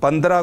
15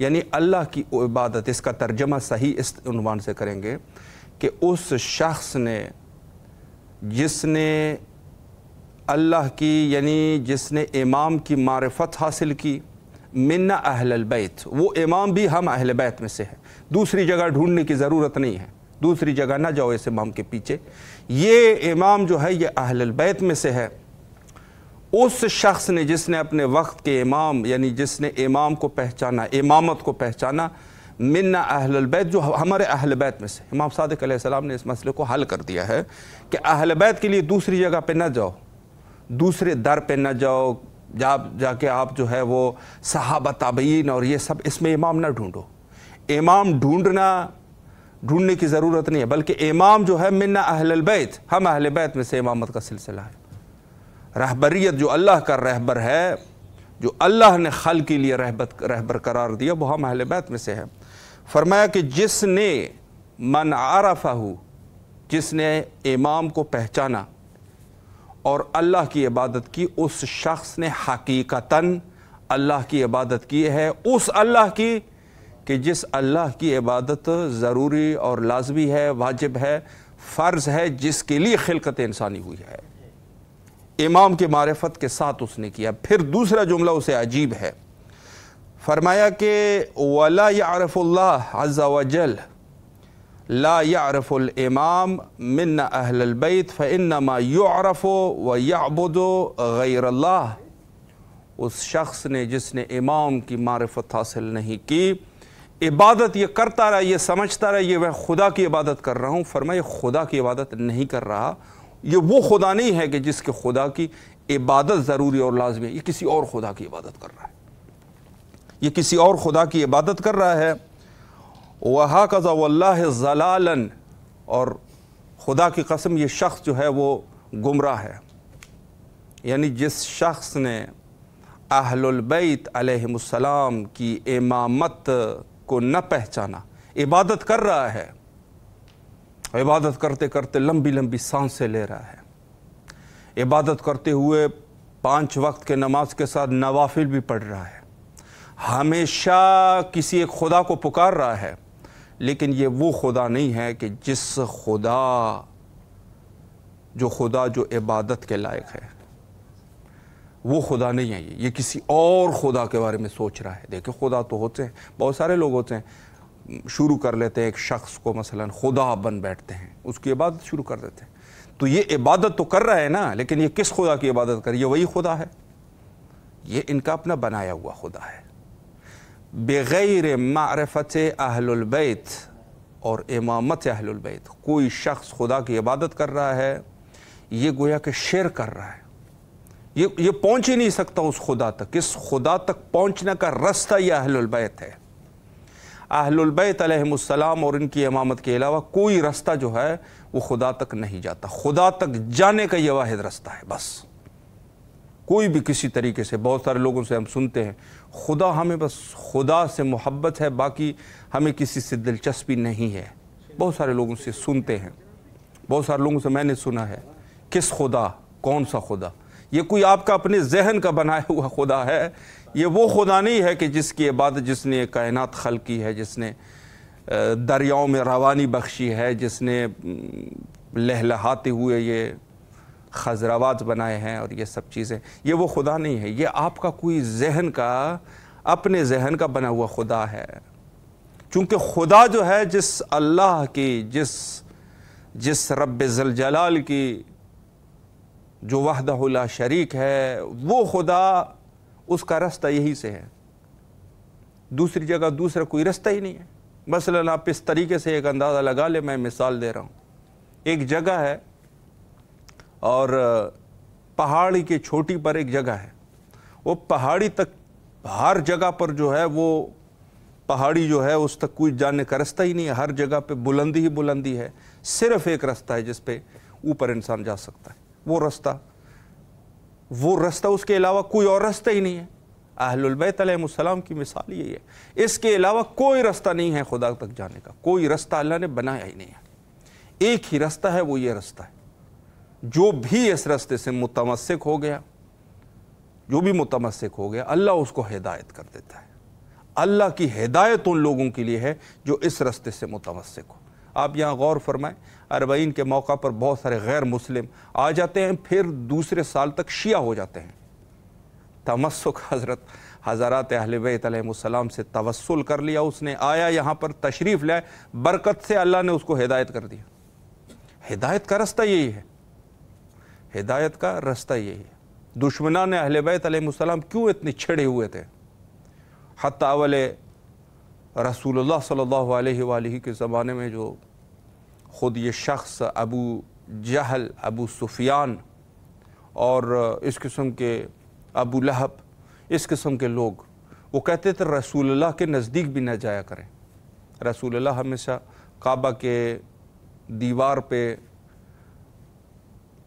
یعنی اللہ کی عبادت، اس کا ترجمہ صحیح اس عنوان سے کریں گے کہ اس شخص نے جس نے اللہ کی یعنی جس نے امام کی معرفت حاصل کی، منا اہل البیت، وہ امام بھی ہم اہل بیت میں سے ہے، دوسری جگہ ڈھونڈنے کی ضرورت نہیں ہے، دوسری جگہ نہ جاؤ اس امام کے پیچھے، یہ امام جو ہے یہ اہل البیت میں سے ہے۔ اس شخص نے جس نے اپنے وقت کے امام یعنی جس نے امام کو پہچانا، امامت کو پہچانا، منا اہل البیت، جو ہمارے اہل بیت میں سے، امام صادق علیہ السلام نے اس مسئلے کو حل کر دیا ہے کہ اہل بیت کے لیے دوسری جگہ پہ نہ جاؤ، دوسرے در پہ نہ جاؤ، جا کے آپ جو ہے وہ صحابہ تابعین اور یہ سب اس میں امام نہ ڈھونڈو، امام ڈھونڈنے کی ضرورت نہیں ہے، بلکہ امام جو ہے منا اہل البیت، ہم اہل بیت میں سے امامت کا سلسلہ ہے۔ رہبریت جو اللہ کا رہبر ہے، جو اللہ نے خلق کے لیے رہبر قرار دیا، وہ ہم اہل بیت میں سے ہے۔ فرمایا کہ جس نے من عرفہ، جس نے امام کو پہچانا اور اللہ کی عبادت کی، اس شخص نے حقیقتاً اللہ کی عبادت کی ہے، اس اللہ کی کہ جس اللہ کی عبادت ضروری اور لازمی ہے، واجب ہے، فرض ہے، جس کے لیے خلقت انسانی ہوئی ہے، امام کے معرفت کے ساتھ اس نے کیا۔ پھر دوسرا جملہ اسے عجیب ہے، فرمایا کہ وَلَا يَعْرِفُ اللَّهَ عَزَّ وَجَلَّ لا يعرف الامام من اہل البیت فانما يعرف ويعبد غیر اللہ۔ اس شخص نے جس نے امام کی معرفت حاصل نہیں کی، عبادت یہ کرتا رہا، یہ سمجھتا رہا یہ میں خدا کی عبادت کر رہا ہوں، فرمایا خدا کی عبادت نہیں کر رہا، یہ وہ خدا نہیں ہے کہ جس کے خدا کی عبادت ضروری اور لازمی ہے، یہ کسی اور خدا کی عبادت کر رہا ہے، یہ کسی اور خدا کی عبادت کر رہا ہے۔ وَهَكَذَا وَاللَّهِ ضَلَالًا، اور خدا کی قسم یہ شخص جو ہے وہ گمراہ ہے، یعنی جس شخص نے اہل البیت علیہم السلام کی امامت کو نہ پہچانا، عبادت کر رہا ہے، عبادت کرتے کرتے لمبی لمبی سانسیں لے رہا ہے، عبادت کرتے ہوئے 5 وقت کے نماز کے ساتھ نوافل بھی پڑھ رہا ہے، ہمیشہ کسی ایک خدا کو پکار رہا ہے، لیکن یہ وہ خدا نہیں ہے کہ جس خدا جو عبادت کے لائق ہے، وہ خدا نہیں ہے، یہ کسی اور خدا کے بارے میں سوچ رہا ہے۔ دیکھیں خدا تو ہوتے ہیں، بہت سارے لوگ ہوتے ہیں، شروع کر لیتے ہیں ایک شخص کو مثلا خدا بن بیٹھتے ہیں، اس کی عبادت شروع کر دیتے ہیں، تو یہ عبادت تو کر رہا ہے نا، لیکن یہ کس خدا کی عبادت کر، یہ وہی خدا ہے، یہ ان کا اپنا بنایا ہوا خدا ہے۔ بغیر معرفت اہل البیت اور امامت اہل البیت کوئی شخص خدا کی عبادت کر رہا ہے، یہ گویا کہ شرک کر رہا ہے، یہ پہنچ ہی نہیں سکتا اس خدا تک، اس خدا تک پہنچنے کا رستہ یہ اہل البیت ہے۔ اہل البیت علیہم السلام اور ان کی امامت کے علاوہ کوئی رستہ جو ہے وہ خدا تک نہیں جاتا، خدا تک جانے کا یہ واحد رستہ ہے بس۔ کوئی بھی کسی طریقے سے، بہت سارے لوگوں سے ہم سنتے ہیں خدا، ہمیں بس خدا سے محبت ہے، باقی ہمیں کسی سے دلچسپی نہیں ہے، بہت سارے لوگوں سے سنتے ہیں، بہت سارے لوگوں سے میں نے سنا ہے، کس خدا، کون سا خدا؟ یہ کوئی آپ کا اپنے ذہن کا بنایا ہوا خدا ہے، یہ وہ خدا نہیں ہے کہ جس کی عبادت، جس نے کائنات خلق کی ہے، جس نے دریاؤں میں روانی بخشی ہے، جس نے لہلہاتے ہوئے یہ خضروات بنائے ہیں اور یہ سب چیزیں، یہ وہ خدا نہیں ہے، یہ آپ کا کوئی ذہن کا، اپنے ذہن کا بنا ہوا خدا ہے۔ چونکہ خدا جو ہے جس اللہ کی، جس رب ذوالجلال کی، جو وحدہ لا شریک ہے، وہ خدا، اس کا رستہ یہی سے ہے، دوسری جگہ دوسرا کوئی رستہ ہی نہیں ہے۔ مثلاً آپ اس طریقے سے ایک اندازہ لگا لیں، میں مثال دے رہا ہوں، ایک جگہ ہے اور پہاڑی کے چھوٹی پر ایک جگہ ہے، وہ پہاڑی تک ہر جگہ پر جو ہے وہ پہاڑی جو ہے اس تک کوئی جانے کا رستہ ہی نہیں ہے، ہر جگہ پہ بلندی ہی بلندی ہے، صرف ایک رستہ ہے جس پہ اوپر انسان جا سکتا ہے، وہ رستہ اس کے علاوہ کوئی اور رستہ ہی نہیں ہے۔ اہل البیت علیہ السلام کی مثال یہی ہے، اس کے علاوہ کوئی رستہ نہیں ہے خدا تک جانے کا، کوئی رستہ اللہ نے بنایا ہی نہیں ہے، ایک ہی رستہ ہے، وہ یہ رستہ ہے۔ جو بھی اس رستے سے متمسک ہو گیا، جو بھی متمسک ہو گیا، اللہ اس کو ہدایت کر دیتا ہے، اللہ کی ہدایت ان لوگوں کے لیے ہے جو اس راستے سے متمسک ہو۔ آپ یہاں غور فرمائیں، 40 کے موقع پر بہت سارے غیر مسلم آ جاتے ہیں، پھر دوسرے سال تک شیعہ ہو جاتے ہیں۔ تمسک حضرات اہل بیت علیہ السلام سے توسل کر لیا، اس نے آیا یہاں پر تشریف لائے، برکت سے اللہ نے اس کو ہدایت کر دیا۔ ہدایت کا رستہ یہی ہے، ہدایت کا رستہ یہی ہے۔ دشمنان اہل بیت علیہ السلام کیوں اتنے چھڑے ہوئے تھے؟ حتیٰ اول رسول اللہ صلی اللہ علیہ وآلہ کے زمانے میں جو خود یہ شخص ابو جہل، ابو سفیان اور اس قسم کے ابو لہب، اس قسم کے لوگ، وہ کہتے تھے رسول اللہ کے نزدیک بھی نہ جایا کریں۔ رسول اللہ ہمیشہ کعبہ کے دیوار پہ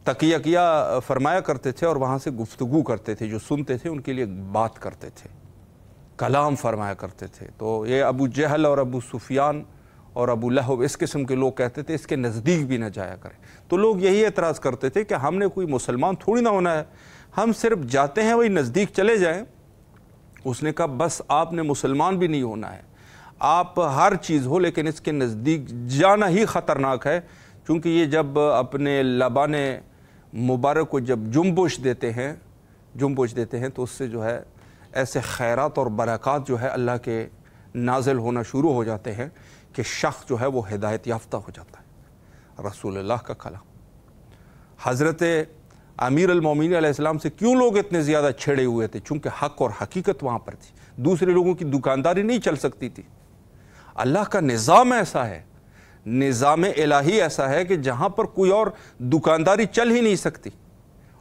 تکیہ کیا فرمایا کرتے تھے اور وہاں سے گفتگو کرتے تھے، جو سنتے تھے ان کے لیے بات کرتے تھے، کلام فرمایا کرتے تھے۔ تو یہ ابو جہل اور ابو سفیان اور ابو لہب اس قسم کے لوگ کہتے تھے اس کے نزدیک بھی نہ جایا کریں۔ تو لوگ یہی اعتراض کرتے تھے کہ ہم نے کوئی مسلمان تھوڑی نہ ہونا ہے، ہم صرف جاتے ہیں وہی نزدیک چلے جائیں۔ اس نے کہا بس آپ نے مسلمان بھی نہیں ہونا ہے، آپ ہر چیز ہو لیکن اس کے نزدیک جانا ہی خطرناک ہے، چونکہ یہ جب اپنے لبان مبارک کو جب جنبش دیتے ہیں تو اس سے جو ہے ایسے خیرات اور برکات جو ہے اللہ کے نازل ہونا شروع ہو جاتے ہیں کہ شخص جو ہے وہ ہدایت یافتہ ہو جاتا ہے۔ رسول اللہ کا کلام۔ حضرت امیر المومنین علیہ السلام سے کیوں لوگ اتنے زیادہ چھڑے ہوئے تھے؟ چونکہ حق اور حقیقت وہاں پر تھی، دوسرے لوگوں کی دکانداری نہیں چل سکتی تھی۔ اللہ کا نظام ایسا ہے، نظام الہی ایسا ہے کہ جہاں پر کوئی اور دکانداری چل ہی نہیں سکتی،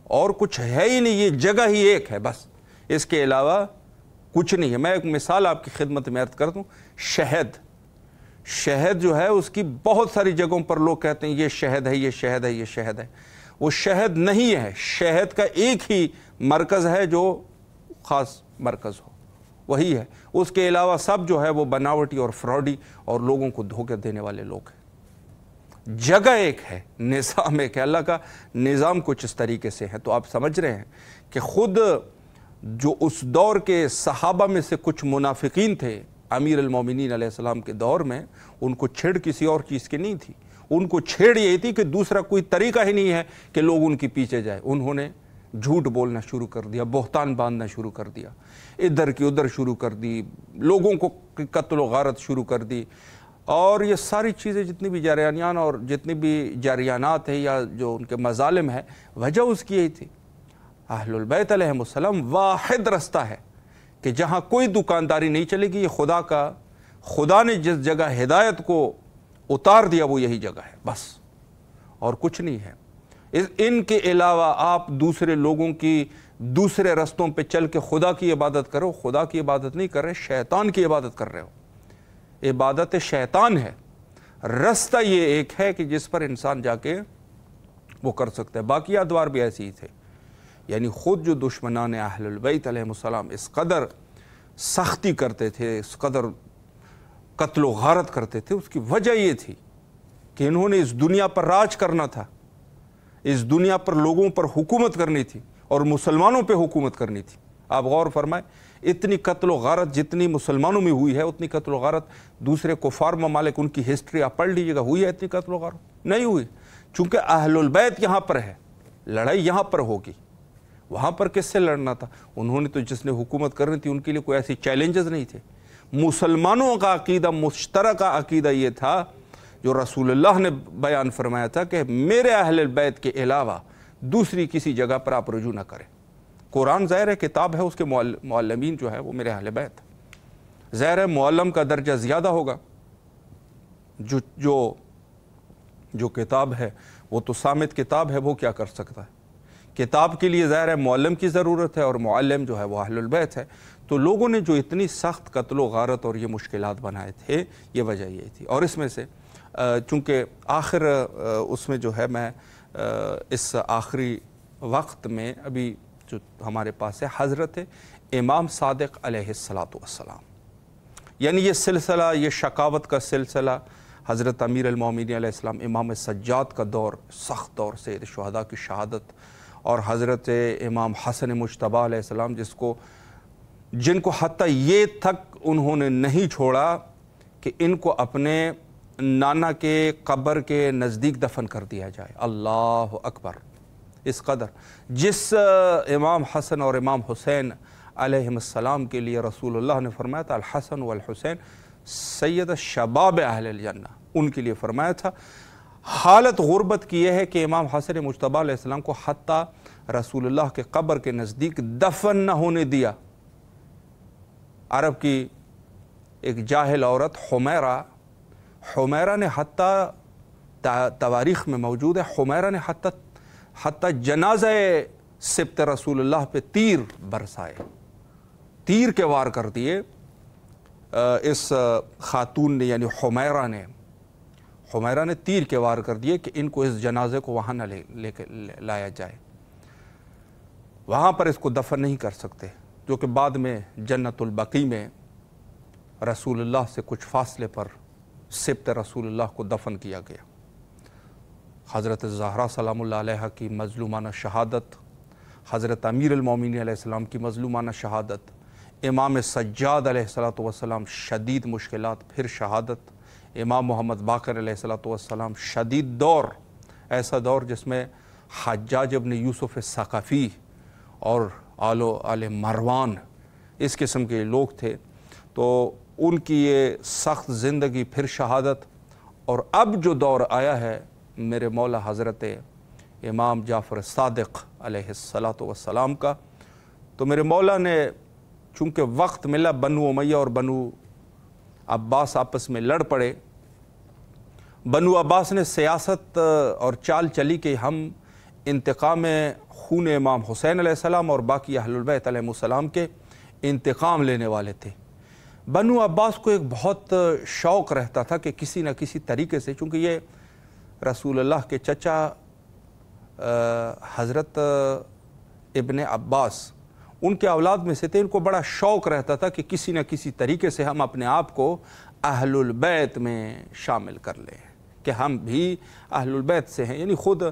اور کچھ ہے ہی نہیں، یہ جگہ ہی ایک ہے، بس اس کے علاوہ کچھ نہیں ہے۔ میں ایک مثال آپ کی خدمت میں عرض کر دوں، شہد جو ہے اس کی بہت ساری جگہوں پر لوگ کہتے ہیں یہ شہد ہے، یہ شہد ہے، یہ شہد ہے۔ وہ شہد نہیں ہے، شہد کا ایک ہی مرکز ہے جو خاص مرکز ہو، وہی ہے۔ اس کے علاوہ سب جو ہے وہ بناوٹی اور فراڈی اور لوگوں کو دھوکے دینے والے لوگ ہیں۔ جگہ ایک ہے، نظام ایک ہے، اللہ کا نظام کچھ اس طریقے سے ہے۔ تو آپ سمجھ رہے ہیں کہ خود جو اس دور کے صحابہ میں سے کچھ منافقین تھے امیر المومنین علیہ السلام کے دور میں، ان کو چھیڑ کسی اور چیز کی نہیں تھی، ان کو چھیڑ یہی تھی کہ دوسرا کوئی طریقہ ہی نہیں ہے کہ لوگ ان کے پیچھے جائے۔ انہوں نے جھوٹ بولنا شروع کر دیا، بہتان باندھنا شروع کر دیا، ادھر کی ادھر شروع کر دی، لوگوں کو قتل و غارت شروع کر دی، اور یہ ساری چیزیں جتنی بھی جریانیان اور جتنی بھی جریانات ہیں یا جو ان کے مظالم ہیں، وجہ اس کی یہی تھی۔ اہل البیت علیہ السلام واحد رستہ ہے کہ جہاں کوئی دکانداری نہیں چلے گی، یہ خدا نے جس جگہ ہدایت کو اتار دیا وہ یہی جگہ ہے، بس اور کچھ نہیں ہے۔ ان کے علاوہ آپ دوسرے لوگوں کی دوسرے رستوں پہ چل کے خدا کی عبادت کرو، خدا کی عبادت نہیں کر رہے، شیطان کی عبادت کر رہے ہو۔ عبادت شیطان ہے، رستہ یہ ایک ہے کہ جس پر انسان جا کے وہ کر سکتا ہے۔ باقی ادوار بھی ایسے ہی تھے، یعنی خود جو دشمنان اہل البیت علیہ السلام اس قدر سختی کرتے تھے، اس قدر قتل و غارت کرتے تھے، اس کی وجہ یہ تھی کہ انہوں نے اس دنیا پر راج کرنا تھا، اس دنیا پر لوگوں پر حکومت کرنی تھی اور مسلمانوں پہ حکومت کرنی تھی۔ آپ غور فرمائیں، اتنی قتل و غارت جتنی مسلمانوں میں ہوئی ہے اتنی قتل و غارت دوسرے کفار ممالک، ان کی ہسٹری آپ پڑھ لیجیے گا، ہوئی ہے اتنی قتل و غارت؟ نہیں ہوئی، چونکہ اہل البیت یہاں پر ہے، لڑائی یہاں پر ہوگی۔ وہاں پر کس سے لڑنا تھا؟ انہوں نے تو جس نے حکومت کرنی تھی ان کے لیے کوئی ایسی چیلنجز نہیں تھے۔ مسلمانوں کا عقیدہ، مشترکہ عقیدہ یہ تھا جو رسول اللہ نے بیان فرمایا تھا کہ میرے اہل بیت کے علاوہ دوسری کسی جگہ پر آپ رجوع نہ کریں۔ قرآن ظاہر ہے کتاب ہے، اس کے معلمین جو ہے وہ میرے اہل بیت، ظاہر ہے معلم کا درجہ زیادہ ہوگا، جو کتاب ہے وہ تو صامت کتاب ہے، وہ کیا کر سکتا ہے؟ کتاب کے لیے ظاہر ہے معلم کی ضرورت ہے، اور معلم جو ہے وہ اہل البیت ہے۔ تو لوگوں نے جو اتنی سخت قتل و غارت اور یہ مشکلات بنائے تھے، یہ وجہ یہ تھی۔ اور اس میں سے چونکہ آخر اس میں جو ہے میں اس آخری وقت میں ابھی جو ہمارے پاس ہے حضرت امام صادق علیہ السلام، یعنی یہ سلسلہ، یہ شقاوت کا سلسلہ حضرت امیر المومنین علیہ السلام، امام سجاد کا دور، سخت دور، سید شہداء کی شہادت، اور حضرت امام حسن مجتبیٰ علیہ السلام جس کو جن کو حتیٰ یہ تک انہوں نے نہیں چھوڑا کہ ان کو اپنے نانا کے قبر کے نزدیک دفن کر دیا جائے۔ اللہ اکبر! اس قدر جس امام حسن اور امام حسین علیہم السلام کے لیے رسول اللہ نے فرمایا تھا الحسن والحسین سید شباب اہل الجنہ، ان کے لیے فرمایا تھا۔ حالت غربت کی یہ ہے کہ امام حسن مجتبیٰ علیہ السلام کو حتیٰ رسول اللہ کے قبر کے نزدیک دفن نہ ہونے دیا۔ عرب کی ایک جاہل عورت حمیرہ نے حتیٰ تواریخ میں موجود ہے، حمیرہ نے حتیٰ جنازہ سبط رسول اللہ پہ تیر برسائے، تیر کے وار کر دیے اس خاتون نے، یعنی حمیرہ نے تیر کے وار کر دیے کہ ان کو اس جنازے کو وہاں نہ لے کے لایا جائے، وہاں پر اس کو دفن نہیں کر سکتے، جو کہ بعد میں جنت البقیع میں رسول اللہ سے کچھ فاصلے پر سبط رسول اللہ کو دفن کیا گیا۔ حضرت زہرا سلام اللہ علیہ کی مظلومانہ شہادت، حضرت امیر المومنین علیہ السلام کی مظلومانہ شہادت، امام سجاد علیہ السلام شدید مشکلات پھر شہادت، امام محمد باقر علیہ السلام شدید دور، ایسا دور جس میں حجاج ابن یوسف ثقفی اور آل مروان اس قسم کے لوگ تھے، تو ان کی یہ سخت زندگی پھر شہادت، اور اب جو دور آیا ہے میرے مولا حضرت امام جعفر صادق علیہ السلام کا، تو میرے مولا نے چونکہ وقت ملا، بنو امیہ اور بنو عباس آپس میں لڑ پڑے، بنو عباس نے سیاست اور چال چلی کہ ہم انتقام خون امام حسین علیہ السلام اور باقی اہل البیت علیہ السلام کے انتقام لینے والے تھے۔ بنو عباس کو ایک بہت شوق رہتا تھا کہ کسی نہ کسی طریقے سے، چونکہ یہ رسول اللہ کے چچا حضرت ابن عباس ان کے اولاد میں سے تھے، ان کو بڑا شوق رہتا تھا کہ کسی نہ کسی طریقے سے ہم اپنے آپ کو اہل البیت میں شامل کر لیں، کہ ہم بھی اہل البیت سے ہیں۔ یعنی خود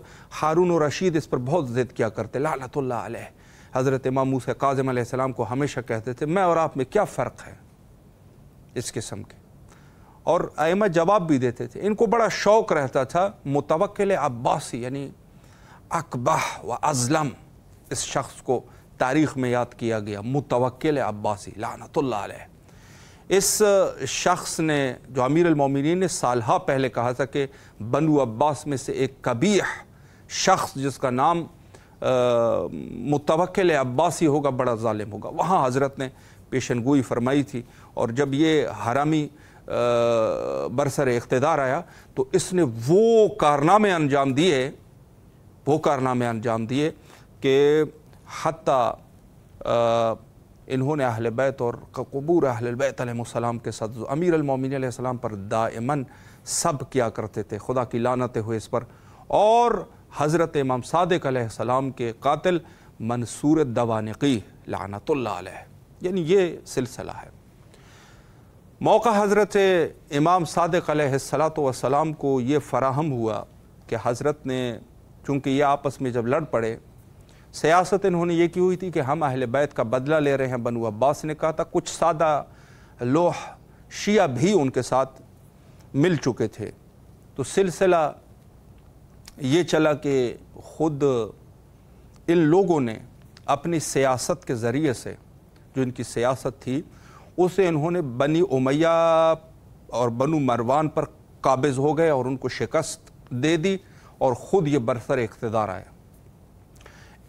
ہارون الرشید اس پر بہت ضد کیا کرتے، لعنت اللہ علیہ۔ حضرت امام موسیٰ کاظم علیہ السلام کو ہمیشہ کہتے تھے میں اور آپ میں کیا فرق ہے، اس قسم کے، اور ائمہ جواب بھی دیتے تھے۔ ان کو بڑا شوق رہتا تھا متوکل عباسی، یعنی اقبح و ازلم، اس شخص کو تاریخ میں یاد کیا گیا، متوکل عباسی لعنت اللہ علیہ۔ اس شخص نے، جو امیر المومنین نے سالہا پہلے کہا تھا کہ بنو عباس میں سے ایک قبیح شخص جس کا نام متوکل عباسی ہوگا بڑا ظالم ہوگا، وہاں حضرت نے پیشن گوئی فرمائی تھی، اور جب یہ حرامی برسر اقتدار آیا تو اس نے وہ کارنامے انجام دیے کہ حتیٰ انہوں نے اہل بیت اور قبور اہل البیت علیہ السلام کے ساتھ امیر المومنین علیہ السلام پر دائماً سب کیا کرتے تھے، خدا کی لعنتیں ہوئے اس پر، اور حضرت امام صادق علیہ السلام کے قاتل منصور دوانقی لعنت اللہ علیہ، یعنی یہ سلسلہ ہے۔ موقع حضرت امام صادق علیہ السلام کو یہ فراہم ہوا کہ حضرت نے، چونکہ یہ آپس میں جب لڑ پڑے، سیاست انہوں نے یہ کی ہوئی تھی کہ ہم اہل بیت کا بدلہ لے رہے ہیں، بنو عباس نے کہا تھا، کچھ سادہ لوح شیعہ بھی ان کے ساتھ مل چکے تھے، تو سلسلہ یہ چلا کہ خود ان لوگوں نے اپنی سیاست کے ذریعے سے، جو ان کی سیاست تھی، اسے انہوں نے بنی امیہ اور بنو مروان پر قابض ہو گئے اور ان کو شکست دے دی، اور خود یہ برسر اقتدار آئے۔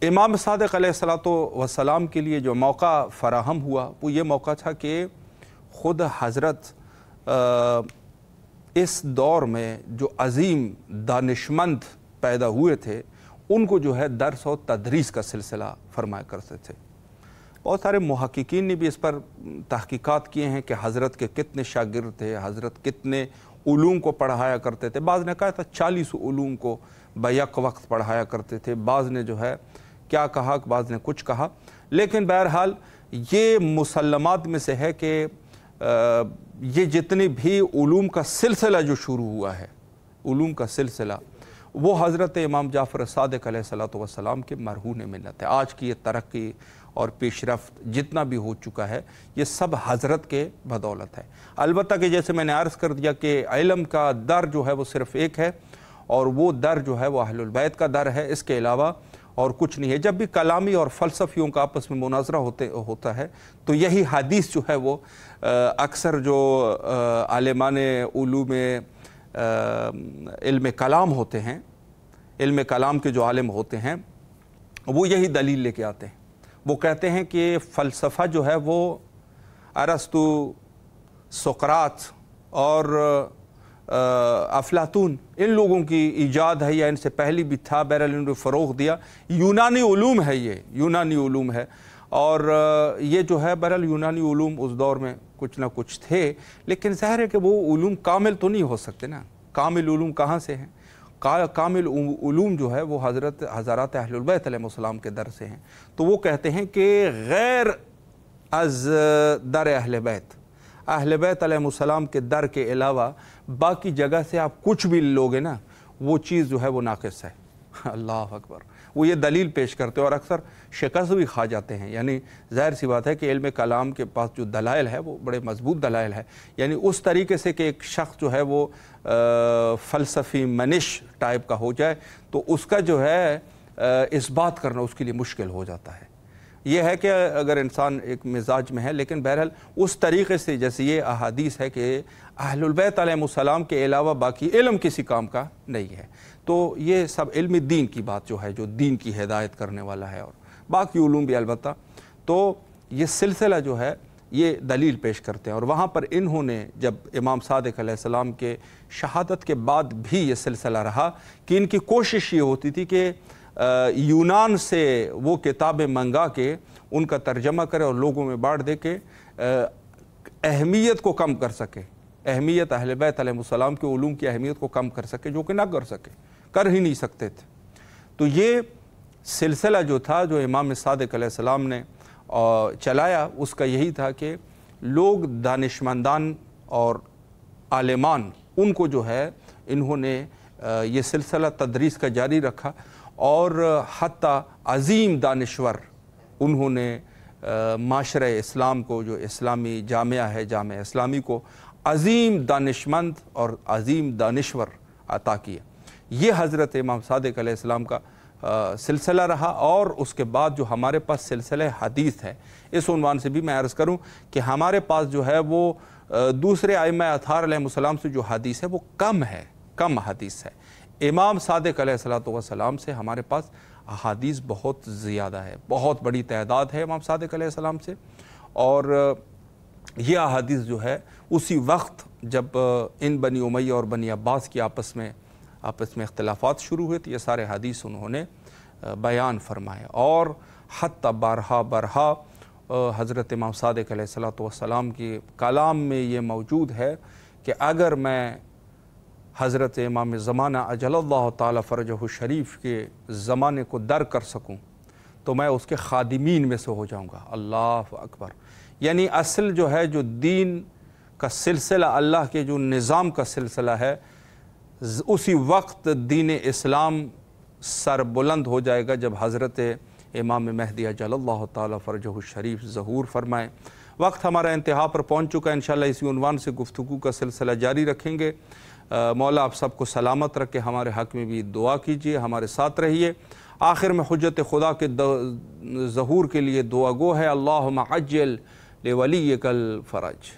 امام صادق علیہ السلام کے لیے جو موقع فراہم ہوا وہ یہ موقع تھا کہ خود حضرت اس دور میں جو عظیم دانشمند پیدا ہوئے تھے، ان کو جو ہے درس و تدریس کا سلسلہ فرمایا کرتے تھے۔ بہت سارے محققین نے بھی اس پر تحقیقات کیے ہیں کہ حضرت کے کتنے شاگرد تھے، حضرت کتنے علوم کو پڑھایا کرتے تھے۔ بعض نے کہا تھا 40 علوم کو بیک وقت پڑھایا کرتے تھے، بعض نے جو ہے کیا کہا، بعض نے کچھ کہا، لیکن بہرحال یہ مسلمات میں سے ہے کہ یہ جتنی بھی علوم کا سلسلہ جو شروع ہوا ہے، علوم کا سلسلہ، وہ حضرت امام جعفر صادق علیہ السلام کے مرہون منت ہے۔ آج کی یہ ترقی اور پیش رفت جتنا بھی ہو چکا ہے یہ سب حضرت کے بدولت ہے۔ البتہ کہ جیسے میں نے عرض کر دیا کہ علم کا در جو ہے وہ صرف ایک ہے، اور وہ در جو ہے وہ اہل البیت کا در ہے، اس کے علاوہ اور کچھ نہیں ہے۔ جب بھی کلامی اور فلسفیوں کا آپس میں مناظرہ ہوتا ہے تو یہی حدیث جو ہے وہ اکثر جو عالمان علوم علم کلام ہوتے ہیں، علم کلام کے جو عالم ہوتے ہیں، وہ یہی دلیل لے کے آتے ہیں۔ وہ کہتے ہیں کہ فلسفہ جو ہے وہ ارسطو، سقراط اور افلاطون ان لوگوں کی ایجاد ہے یا ان سے پہلی بھی تھا، بہرحال انہوں نے فروغ دیا۔ یونانی علوم ہے، یہ یونانی علوم ہے، اور یہ جو ہے بہرحال یونانی علوم اس دور میں کچھ نہ کچھ تھے، لیکن ظاہر ہے کہ وہ علوم کامل تو نہیں ہو سکتے نا۔ کامل علوم کہاں سے ہیں؟ کامل علوم جو ہے وہ حضرات اہل البیت علیہ السلام کے در سے ہیں۔ تو وہ کہتے ہیں کہ غیر از در اہل بیت، اہل بیت علیہ السلام کے در کے علاوہ باقی جگہ سے آپ کچھ بھی لوگے نا، وہ چیز جو ہے وہ ناقص ہے۔ اللہ اکبر، وہ یہ دلیل پیش کرتے ہیں اور اکثر شکست بھی کھا جاتے ہیں۔ یعنی ظاہر سی بات ہے کہ علم کلام کے پاس جو دلائل ہے وہ بڑے مضبوط دلائل ہے، یعنی اس طریقے سے کہ ایک شخص جو ہے وہ فلسفی منش ٹائپ کا ہو جائے تو اس کا جو ہے اس بات کرنا اس کے لیے مشکل ہو جاتا ہے۔ یہ ہے کہ اگر انسان ایک مزاج میں ہے، لیکن بہرحال اس طریقے سے جیسے یہ احادیث ہے کہ اہل البیت علیہ السلام کے علاوہ باقی علم کسی کام کا نہیں ہے، تو یہ سب علم دین کی بات جو ہے، جو دین کی ہدایت کرنے والا ہے، اور باقی علوم بھی البتہ۔ تو یہ سلسلہ جو ہے یہ دلیل پیش کرتے ہیں، اور وہاں پر انہوں نے جب امام صادق علیہ السلام کے شہادت کے بعد بھی یہ سلسلہ رہا کہ ان کی کوشش یہ ہوتی تھی کہ یونان سے وہ کتابیں منگا کے ان کا ترجمہ کرے اور لوگوں میں بانٹ دے کے اہمیت کو کم کر سکے، اہمیت اہل بیت علیہ السلام کے علوم کی اہمیت کو کم کر سکے، جو کہ نہ کر ہی نہیں سکتے تھے۔ تو یہ سلسلہ جو تھا جو امام صادق علیہ السلام نے چلایا، اس کا یہی تھا کہ لوگ دانشمندان اور عالمان ان کو جو ہے انہوں نے یہ سلسلہ تدریس کا جاری رکھا، اور حتیٰ عظیم دانشور انہوں نے معاشرہ اسلام کو، جو اسلامی جامعہ ہے، جامعہ اسلامی کو عظیم دانشمند اور عظیم دانشور عطا کیا۔ یہ حضرت امام صادق علیہ السلام کا سلسلہ رہا۔ اور اس کے بعد جو ہمارے پاس سلسلہ حدیث ہے، اس عنوان سے بھی میں عرض کروں کہ ہمارے پاس جو ہے وہ دوسرے ائمہ اطہار علیہ السلام سے جو حدیث ہے وہ کم حدیث ہے۔ امام صادق علیہ السلام سے ہمارے پاس احادیث بہت زیادہ ہے، بہت بڑی تعداد ہے امام صادق علیہ السلام سے، اور یہ احادیث جو ہے اسی وقت جب ان بنی امیہ اور بنی عباس کی آپس میں اختلافات شروع ہوئے تو یہ سارے حدیث انہوں نے بیان فرمائے، اور حتیٰ بارہا حضرت امام صادق علیہ السلام کی کلام میں یہ موجود ہے کہ اگر میں حضرت امام زمانہ اجل اللہ تعالی فرجہ الشریف کے زمانے کو در کر سکوں تو میں اس کے خادمین میں سے ہو جاؤں گا۔ اللہ اکبر، یعنی اصل جو ہے جو دین کا سلسلہ، اللہ کے جو نظام کا سلسلہ ہے، اسی وقت دین اسلام سر بلند ہو جائے گا جب حضرت امام مہدی اجل اللہ تعالی فرجہ الشریف ظہور فرمائے۔ وقت ہمارا انتہا پر پہنچ چکا ہے، انشاءاللہ اسی عنوان سے گفتگو کا سلسلہ جاری رکھیں گے۔ مولا آپ سب کو سلامت رکھے، ہمارے حق میں بھی دعا کیجیے، ہمارے ساتھ رہیے۔ آخر میں حجت خدا کے ظہور کے لیے دعا گو ہے، اللہم عجل لولیک الفرج۔